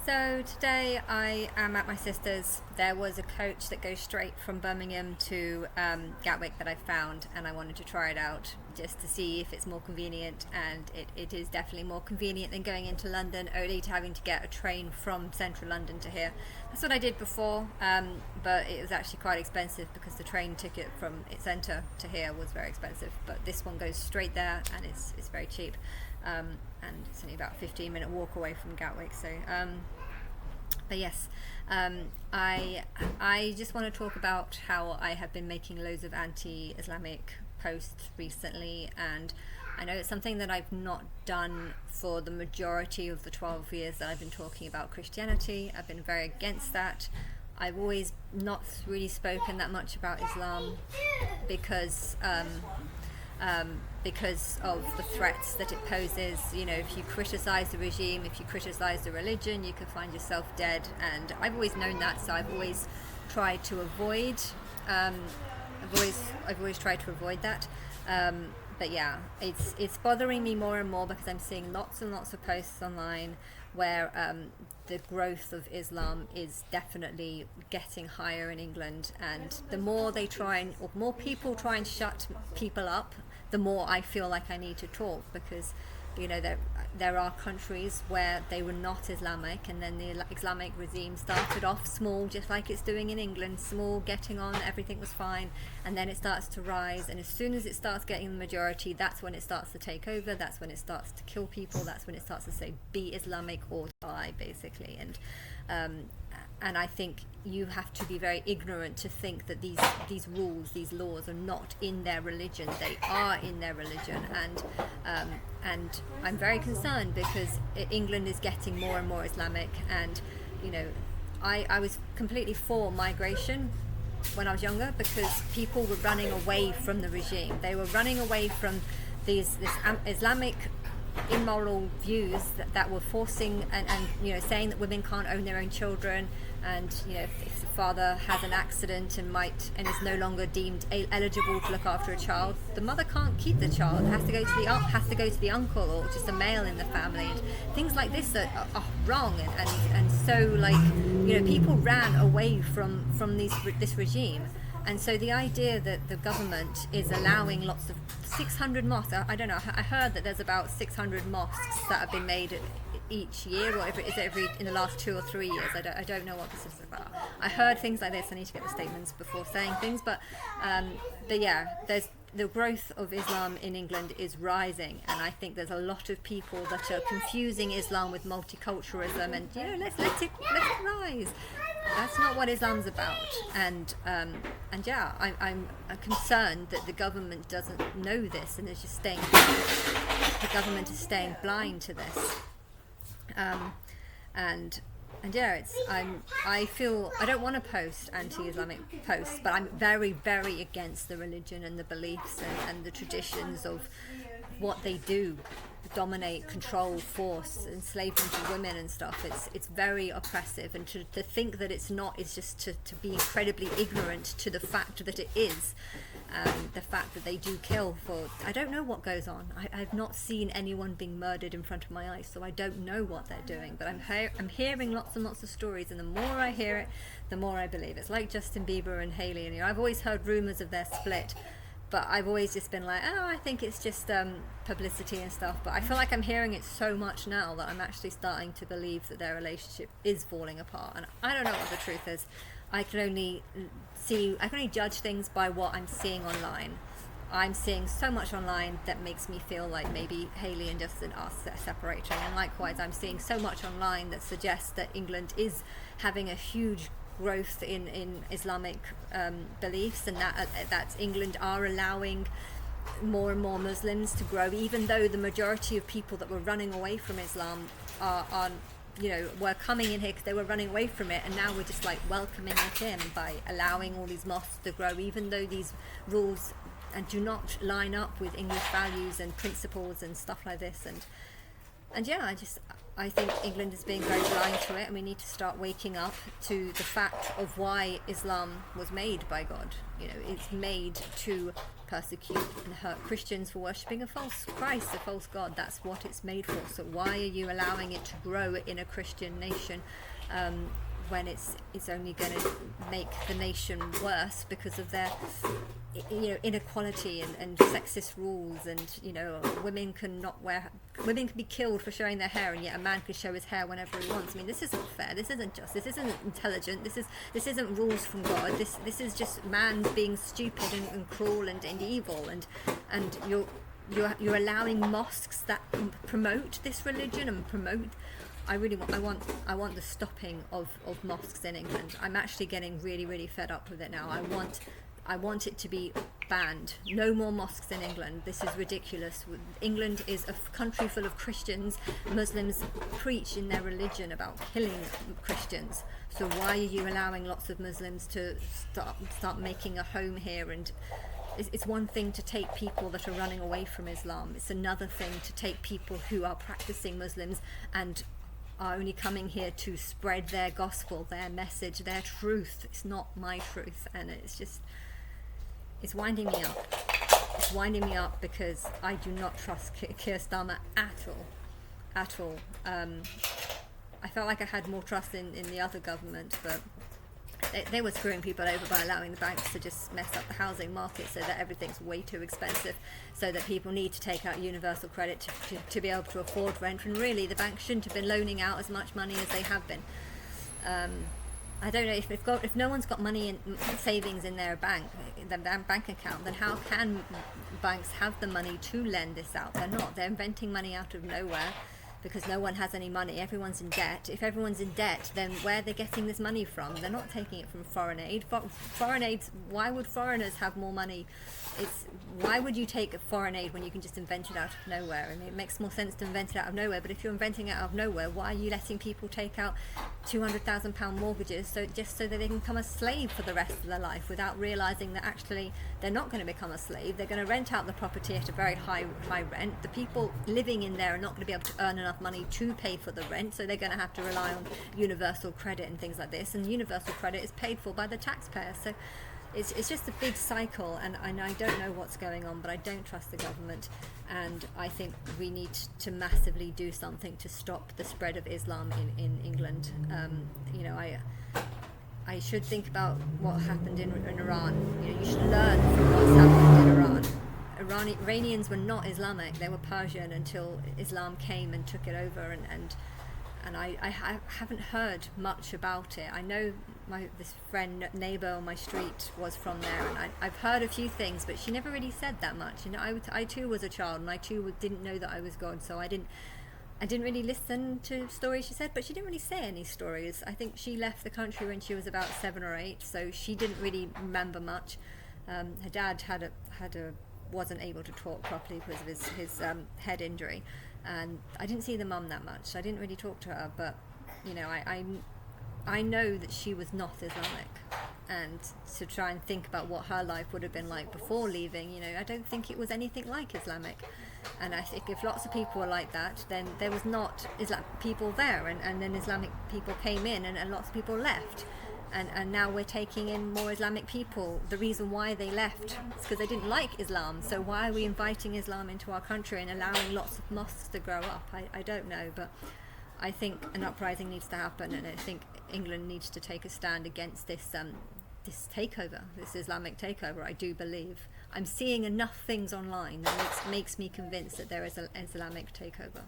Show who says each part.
Speaker 1: So today I am at my sister's. There was a coach that goes straight from Birmingham to Gatwick that I found, and I wanted to try it out just to see if it's more convenient, and it is definitely more convenient than going into London, only to having to get a train from central London to here. That's what I did before, but it was actually quite expensive because the train ticket from its centre to here was very expensive, but this one goes straight there and it's very cheap. And it's only about a 15-minute walk away from Gatwick. So, but yes, I just want to talk about how I have been making loads of anti-Islamic posts recently, and I know it's something that I've not done for the majority of the 12 years that I've been talking about Christianity. I've been very against that. I've always not really spoken that much about Islam because of the threats that it poses. You know, if you criticize the regime, if you criticize the religion, you can find yourself dead. And I've always known that, so I've always tried to avoid. I've always tried to avoid that. But yeah, it's bothering me more and more because I'm seeing lots and lots of posts online where the growth of Islam is definitely getting higher in England, and the more more people try and shut people up, the more I feel like I need to talk, because you know there are countries where they were not Islamic, and then the Islamic regime started off small, just like it's doing in England, small, getting on, everything was fine, and then it starts to rise, and as soon as it starts getting the majority, that's when it starts to take over, that's when it starts to kill people, that's when it starts to say be Islamic or die, basically. And I think you have to be very ignorant to think that these rules, these laws are not in their religion. They are in their religion, and I'm very concerned because England is getting more and more Islamic. And you know, I was completely for migration when I was younger because people were running away from the regime. They were running away from this Islamic immoral views that were forcing and you know, saying that women can't own their own children, and you know, if the father has an accident and is no longer deemed eligible to look after a child, the mother can't keep the child, has to go to the uncle or just a male in the family, and things like this are wrong, and so, like, you know, people ran away from this regime. And so the idea that the government is allowing lots of 600 mosques, I don't know, I heard that there's about 600 mosques that have been made each year, or in the last 2 or 3 years. I don't know what this is about. I heard things like this. I need to get the statements before saying things, but yeah, there's the growth of Islam in England is rising, and I think there's a lot of people that are confusing Islam with multiculturalism, and you know, let's let it rise. That's not what Islam's about, and yeah, I'm concerned that the government doesn't know this and is just the government is staying blind to this, and yeah, I feel I don't want to post anti-Islamic posts, but I'm very, very against the religion and the beliefs and the traditions of what they do. Dominate, control, force, enslavement of women and stuff. It's very oppressive, and to think that it's not is just to be incredibly ignorant to the fact that it is. The fact that they do kill for, I don't know what goes on. I've not seen anyone being murdered in front of my eyes, so I don't know what they're doing, but I'm hearing lots and lots of stories, and the more I hear it, the more I believe. It's like Justin Bieber and Hailey, and you know, I've always heard rumours of their split, but I've always just been like, oh, I think it's just publicity and stuff. But I feel like I'm hearing it so much now that I'm actually starting to believe that their relationship is falling apart. And I don't know what the truth is. I can only judge things by what I'm seeing online. I'm seeing so much online that makes me feel like maybe Hailey and Justin are separating. And likewise, I'm seeing so much online that suggests that England is having a huge growth in Islamic beliefs, and that England are allowing more and more Muslims to grow, even though the majority of people that were running away from Islam are you know, were coming in here because they were running away from it, and now we're just like welcoming it in by allowing all these mosques to grow, even though these rules do not line up with English values and principles and stuff like this. And yeah, I think England is being very blind to it, and we need to start waking up to the fact of why Islam was made by God. You know, it's made to persecute and hurt Christians for worshipping a false Christ, a false God. That's what it's made for. So why are you allowing it to grow in a Christian nation when it's only going to make the nation worse because of their inequality and sexist rules, and women can be killed for showing their hair, and yet a man can show his hair whenever he wants. I mean, this isn't fair, this isn't just, this isn't intelligent, this isn't rules from God, this is just man being stupid and cruel and evil, and you're allowing mosques that promote this religion and promote. I want the stopping of mosques in England. I'm actually getting really, really fed up with it now. I want it to be banned. No more mosques in England. This is ridiculous. England is a country full of Christians. Muslims preach in their religion about killing Christians. So why are you allowing lots of Muslims to start making a home here? And it's one thing to take people that are running away from Islam. It's another thing to take people who are practicing Muslims and are only coming here to spread their gospel, their message, their truth. It's not my truth, and it's winding me up. It's winding me up because I do not trust Keir Starmer at all. I felt like I had more trust in the other government, but they were screwing people over by allowing the banks to just mess up the housing market so that everything's way too expensive, so that people need to take out universal credit to be able to afford rent, when really the banks shouldn't have been loaning out as much money as they have been. I don't know, if no one's got money in savings in their bank account, then how can banks have the money to lend this out? They're not. They're inventing money out of nowhere because no one has any money. Everyone's in debt. If everyone's in debt, then where are they getting this money from? They're not taking it from foreign aid. Foreign aid, why would foreigners have more money? Why would you take foreign aid when you can just invent it out of nowhere? I mean, it makes more sense to invent it out of nowhere, but if you're inventing it out of nowhere, why are you letting people take out £200,000 mortgages just so that they can become a slave for the rest of their life, without realising that actually they're not going to become a slave? They're going to rent out the property at a very high rent. The people living in there are not going to be able to earn enough money to pay for the rent, so they're going to have to rely on universal credit and things like this, and universal credit is paid for by the taxpayer. So it's just a big cycle, and I don't know what's going on, but I don't trust the government, and I think we need to massively do something to stop the spread of Islam in England. I should think about what happened in Iran. You should learn from what's happened in Iran. Iranians were not Islamic, they were Persian until Islam came and took it over, and I haven't heard much about it. I know this neighbour on my street was from there, and I've heard a few things, but she never really said that much. I too was a child, and I too didn't know that I was God, so I didn't really listen to stories she said, but she didn't really say any stories. I think she left the country when she was about 7 or 8, so she didn't really remember much. Her dad wasn't able to talk properly because of his head injury, and I didn't see the mum that much. I didn't really talk to her, but I know that she was not Islamic, and to try and think about what her life would have been like before leaving, I don't think it was anything like Islamic. And I think if lots of people were like that, then there was not Islamic people there, and then Islamic people came in, and lots of people left. And now we're taking in more Islamic people. The reason why they left is because they didn't like Islam. So why are we inviting Islam into our country and allowing lots of mosques to grow up? I don't know, but I think an uprising needs to happen, and I think England needs to take a stand against this takeover, this Islamic takeover. I do believe. I'm seeing enough things online that makes me convinced that there is an Islamic takeover.